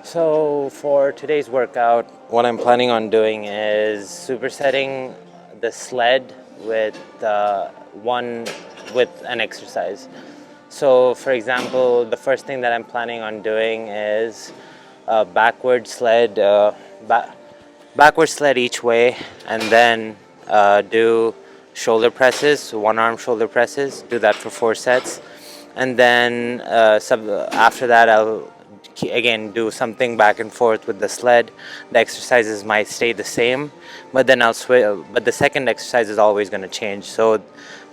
So for today's workout, what I'm planning on doing is supersetting the sled with one with an exercise. So for example, the first thing that I'm planning on doing is backward sled, backward sled each way, and then do shoulder presses, one arm shoulder presses. Do that for 4 sets, and then after that I'll again do something back and forth with the sled. The exercises might stay the same, but then I'll switch. But the second exercise is always going to change. So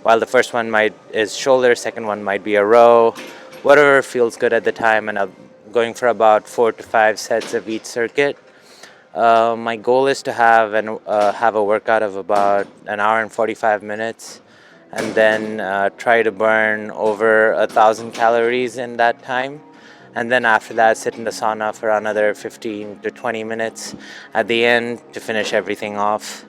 while the first one might is shoulder, second one might be a row, whatever feels good at the time, and I'm going for about 4 to 5 sets of each circuit. My goal is to have a workout of about an hour and 45 minutes, and then try to burn over 1,000 calories in that time. And then after that, sit in the sauna for another 15 to 20 minutes at the end to finish everything off.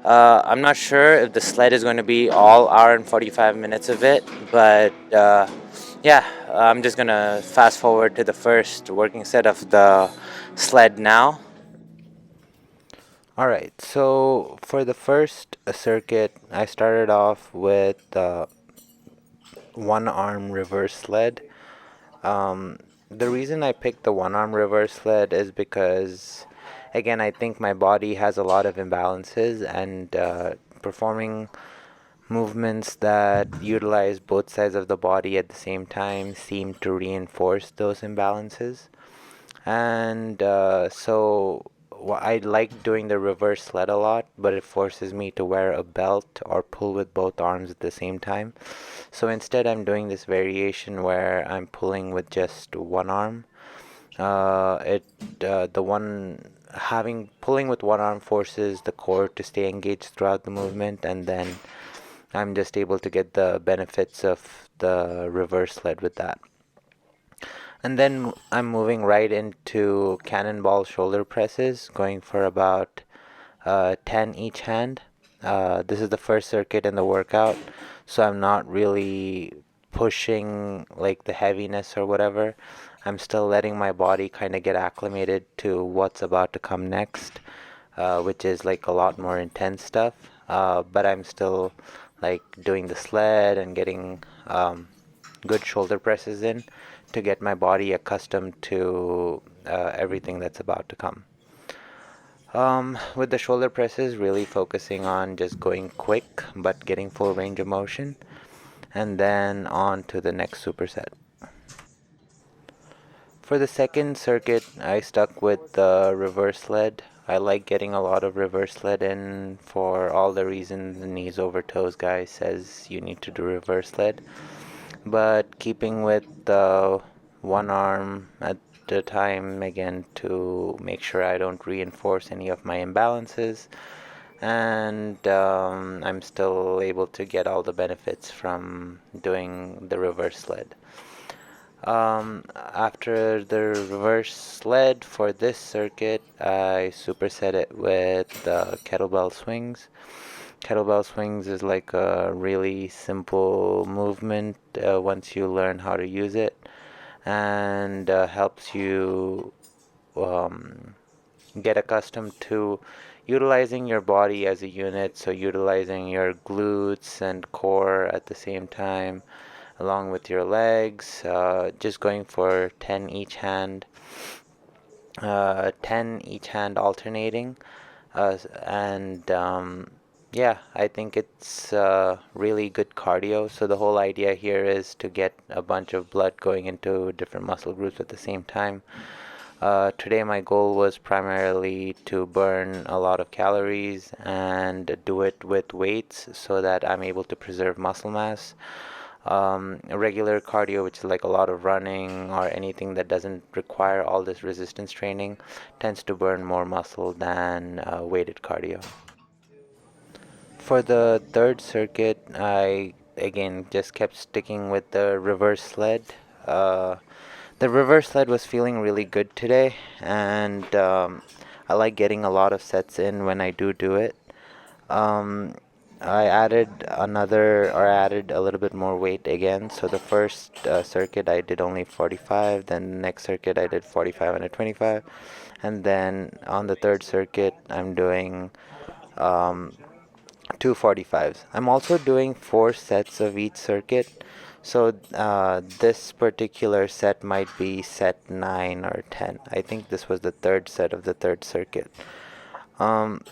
I'm not sure if the sled is going to be all hour and 45 minutes of it, but yeah, I'm just going to fast forward to the first working set of the sled now. All right, so for the first circuit, I started off with one arm reverse sled. Um, the reason I picked the one arm reverse sled is because, again, I think my body has a lot of imbalances, and performing movements that utilize both sides of the body at the same time seem to reinforce those imbalances. And I like doing the reverse sled a lot, but it forces me to wear a belt or pull with both arms at the same time. So instead, I'm doing this variation where I'm pulling with just one arm. It the one having pulling with one arm forces the core to stay engaged throughout the movement, and then I'm just able to get the benefits of the reverse sled with that. And then I'm moving right into cannonball shoulder presses, going for about 10 each hand. This is the first circuit in the workout, so I'm not really pushing like the heaviness or whatever. I'm still letting my body kind of get acclimated to what's about to come next, which is like a lot more intense stuff. But I'm still like doing the sled and getting good shoulder presses in to get my body accustomed to everything that's about to come. With the shoulder presses, really focusing on just going quick but getting full range of motion, and then on to the next superset. For the second circuit, I stuck with the reverse sled. I like getting a lot of reverse sled in for all the reasons the knees over toes guy says you need to do reverse sled. But keeping with the one arm at a time again to make sure I don't reinforce any of my imbalances, and I'm still able to get all the benefits from doing the reverse sled. After the reverse sled for this circuit, I superset it with the kettlebell swings. Kettlebell swings is like a really simple movement once you learn how to use it, and helps you um, get accustomed to utilizing your body as a unit, so utilizing your glutes and core at the same time, along with your legs, just going for 10 each hand, 10 each hand alternating. And Yeah, I think it's really good cardio. So the whole idea here is to get a bunch of blood going into different muscle groups at the same time. Today my goal was primarily to burn a lot of calories and do it with weights so that I'm able to preserve muscle mass. Regular cardio, which is like a lot of running or anything that doesn't require all this resistance training, tends to burn more muscle than weighted cardio. For the third circuit, I again just kept sticking with the reverse sled. Uh, the reverse sled was feeling really good today, and I like getting a lot of sets in when I do it. Um, I added a little bit more weight again. So the first circuit I did only 45, then the next circuit I did 45 and a 25, and then on the third circuit I'm doing um, two 45s. I'm also doing four sets of each circuit. So this particular set might be set 9 or 10. I think this was the third set of the third circuit. Um,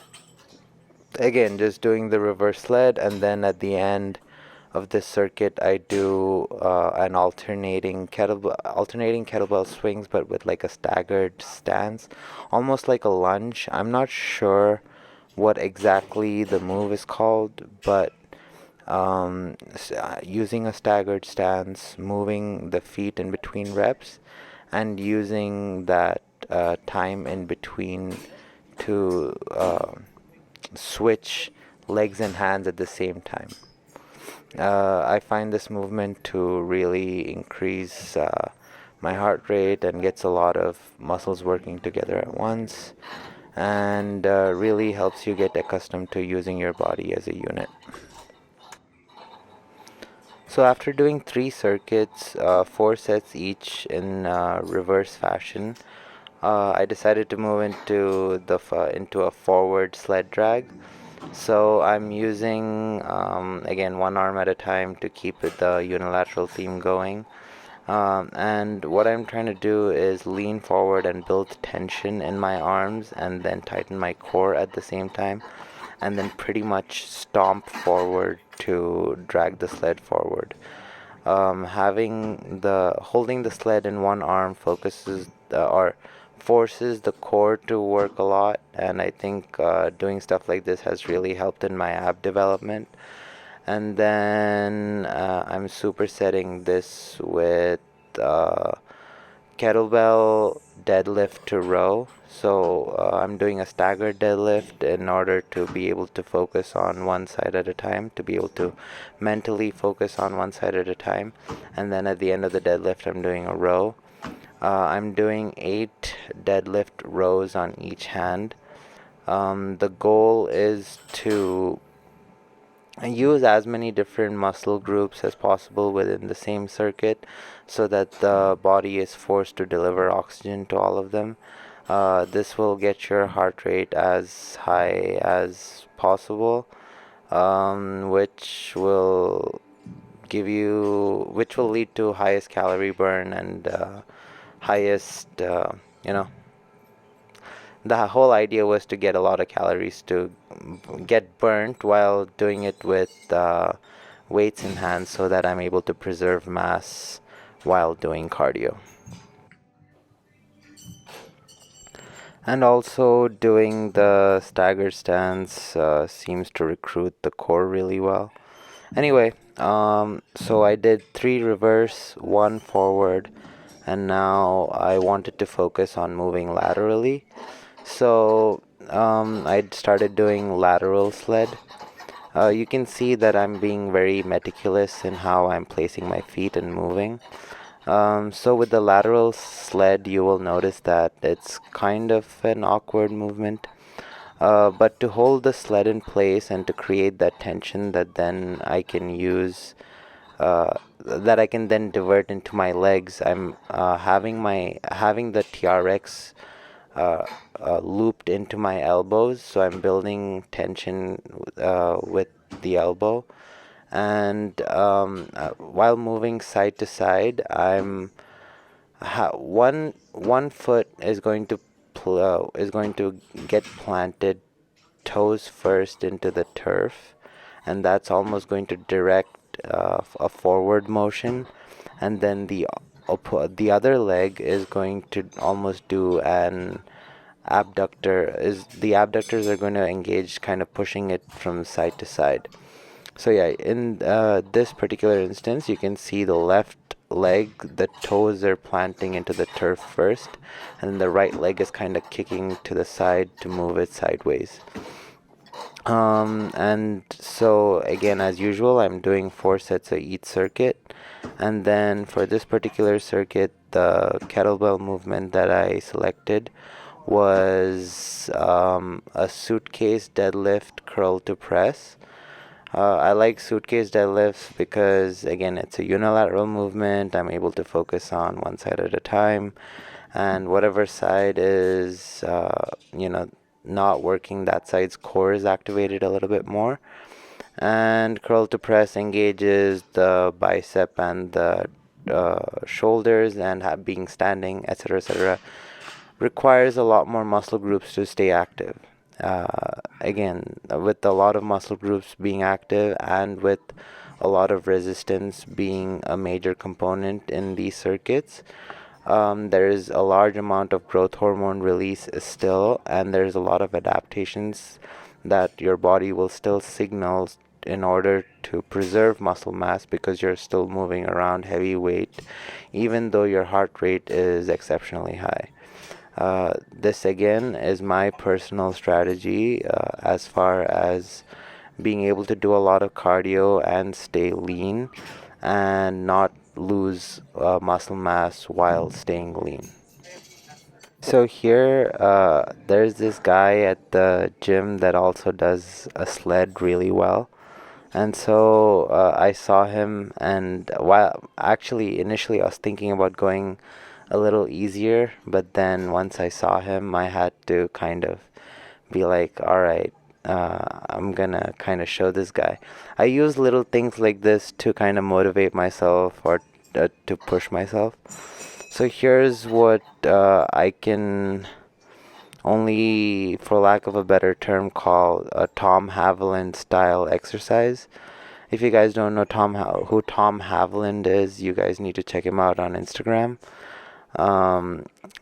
Again, just doing the reverse sled, and then at the end of this circuit, I do an alternating kettlebell swings, but with like a staggered stance, almost like a lunge. I'm not sure what exactly the move is called, but using a staggered stance, moving the feet in between reps, and using that time in between to switch legs and hands at the same time. I find this movement to really increase my heart rate and gets a lot of muscles working together at once, and really helps you get accustomed to using your body as a unit. So after doing three circuits, four sets each in reverse fashion, I decided to move into a forward sled drag. So I'm using again one arm at a time to keep the unilateral theme going. And what I'm trying to do is lean forward and build tension in my arms and then tighten my core at the same time, and then pretty much stomp forward to drag the sled forward. Holding the sled in one arm focuses or forces the core to work a lot, and I think doing stuff like this has really helped in my ab development. And then I'm supersetting this with uh, kettlebell deadlift to row. So I'm doing a staggered deadlift in order to be able to focus on one side at a time, to be able to mentally focus on one side at a time. And then at the end of the deadlift, I'm doing a row. I'm doing 8 deadlift rows on each hand. The goal is to use as many different muscle groups as possible within the same circuit so that the body is forced to deliver oxygen to all of them. This will get your heart rate as high as possible, which will lead to highest calorie burn and highest, you know, the whole idea was to get a lot of calories to get burnt while doing it with weights in hand so that I'm able to preserve mass while doing cardio. And also doing the stagger stance seems to recruit the core really well. Anyway, so I did 3 reverse, 1 forward, and now I wanted to focus on moving laterally. So I started doing lateral sled. You can see that I'm being very meticulous in how I'm placing my feet and moving. So with the lateral sled, you will notice that it's kind of an awkward movement. But to hold the sled in place and to create that tension that then I can use, that I can then divert into my legs, I'm having the TRX looped into my elbows, so I'm building tension with the elbow. And while moving side to side, one foot is going to get planted toes first into the turf, and that's almost going to direct a forward motion, and then the other leg is going to almost do an abductor. Is the abductors are going to engage, kind of pushing it from side to side. So yeah, in this particular instance, you can see the left leg, the toes are planting into the turf first, and the right leg is kind of kicking to the side to move it sideways. And so again, as usual, I'm doing 4 sets of each circuit, and then for this particular circuit, the kettlebell movement that I selected was a suitcase deadlift curl to press. I like suitcase deadlifts because, again, it's a unilateral movement. I'm able to focus on one side at a time, and whatever side is, not working, that side's core is activated a little bit more. And curl to press engages the bicep and the shoulders, and being standing, etc., etc., requires a lot more muscle groups to stay active. Again, with a lot of muscle groups being active and with a lot of resistance being a major component in these circuits, there is a large amount of growth hormone release still, and there's a lot of adaptations that your body will still signal in order to preserve muscle mass, because you're still moving around heavy weight even though your heart rate is exceptionally high. This again is my personal strategy as far as being able to do a lot of cardio and stay lean and not lose muscle mass while staying lean. So here, there's this guy at the gym that also does a sled really well. And so I saw him, and while actually initially I was thinking about going a little easier, but then once I saw him, I had to kind of be like, all right, I'm gonna kind of show this guy. I use little things like this to kind of motivate myself, or to push myself. So here's what I can only, for lack of a better term, call a Tom Haviland style exercise. If you guys don't know who Tom Haviland is, you guys need to check him out on Instagram.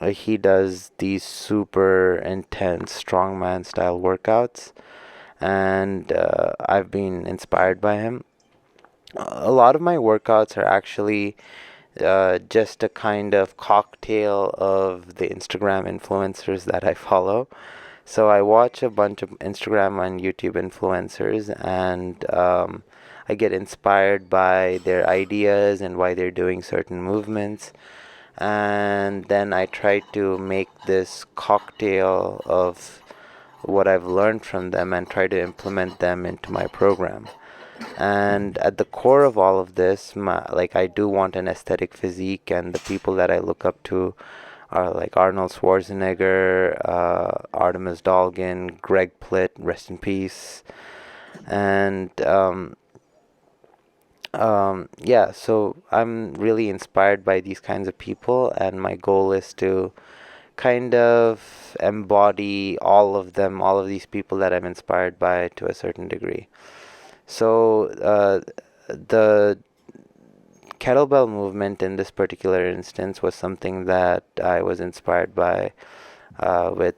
He does these super intense strongman style workouts, and I've been inspired by him. A lot of my workouts are actually just a kind of cocktail of the Instagram influencers that I follow. So I watch a bunch of Instagram and YouTube influencers, and I get inspired by their ideas and why they're doing certain movements. And then I try to make this cocktail of what I've learned from them and try to implement them into my program. And at the core of all of this, like, I do want an aesthetic physique, and the people that I look up to are like Arnold Schwarzenegger, Artemis Dolgan, Greg Plitt, rest in peace. And yeah, so I'm really inspired by these kinds of people, and my goal is to kind of embody all of them, all of these people that I'm inspired by to a certain degree. So the kettlebell movement in this particular instance was something that I was inspired by with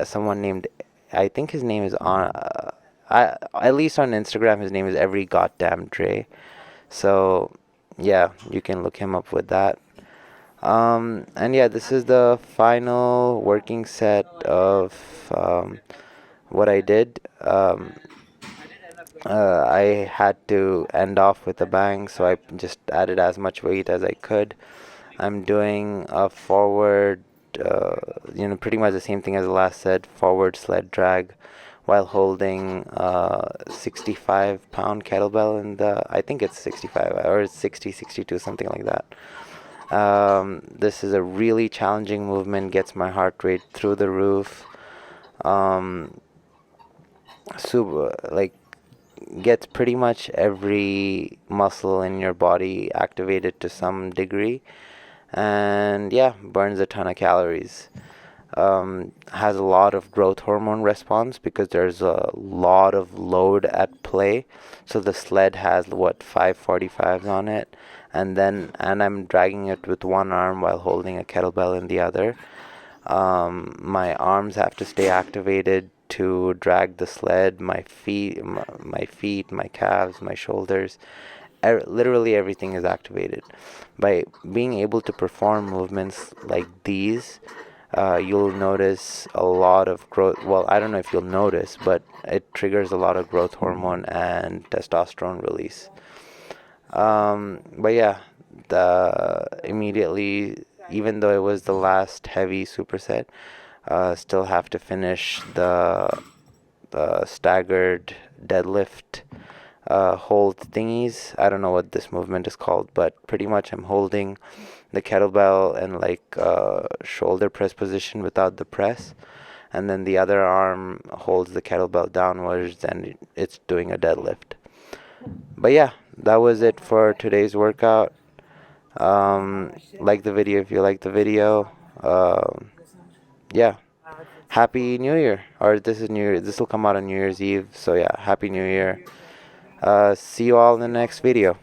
someone named, I think his name is on, at least on Instagram, his name is Every Goddamn Dre. So yeah, you can look him up with that. And yeah, this is the final working set of what I did. I had to end off with a bang, so I just added as much weight as I could. I'm doing a forward, pretty much the same thing as the last set, forward sled drag, while holding 65-pound kettlebell in the, I think it's 65 or it's 60, 62, something like that. This is a really challenging movement, gets my heart rate through the roof. Super, like, gets pretty much every muscle in your body activated to some degree, and yeah, burns a ton of calories. Has a lot of growth hormone response because there's a lot of load at play. So the sled has 545s on it, and I'm dragging it with one arm while holding a kettlebell in the other. My arms have to stay activated to drag the sled. My feet, my calves, my shoulders, literally everything is activated. By being able to perform movements like these, you'll notice a lot of growth. Well, I don't know if you'll notice, but it triggers a lot of growth hormone and testosterone release. But yeah, immediately, even though it was the last heavy superset, still have to finish the staggered deadlift hold thingies. I don't know what this movement is called, but pretty much I'm holding the kettlebell in like shoulder press position without the press, and then the other arm holds the kettlebell downwards and it's doing a deadlift. But yeah, that was it for today's workout. Like the video if you like the video. Yeah. Happy New Year. Or this is New Year. This will come out on New Year's Eve. So yeah, Happy New Year. See you all in the next video.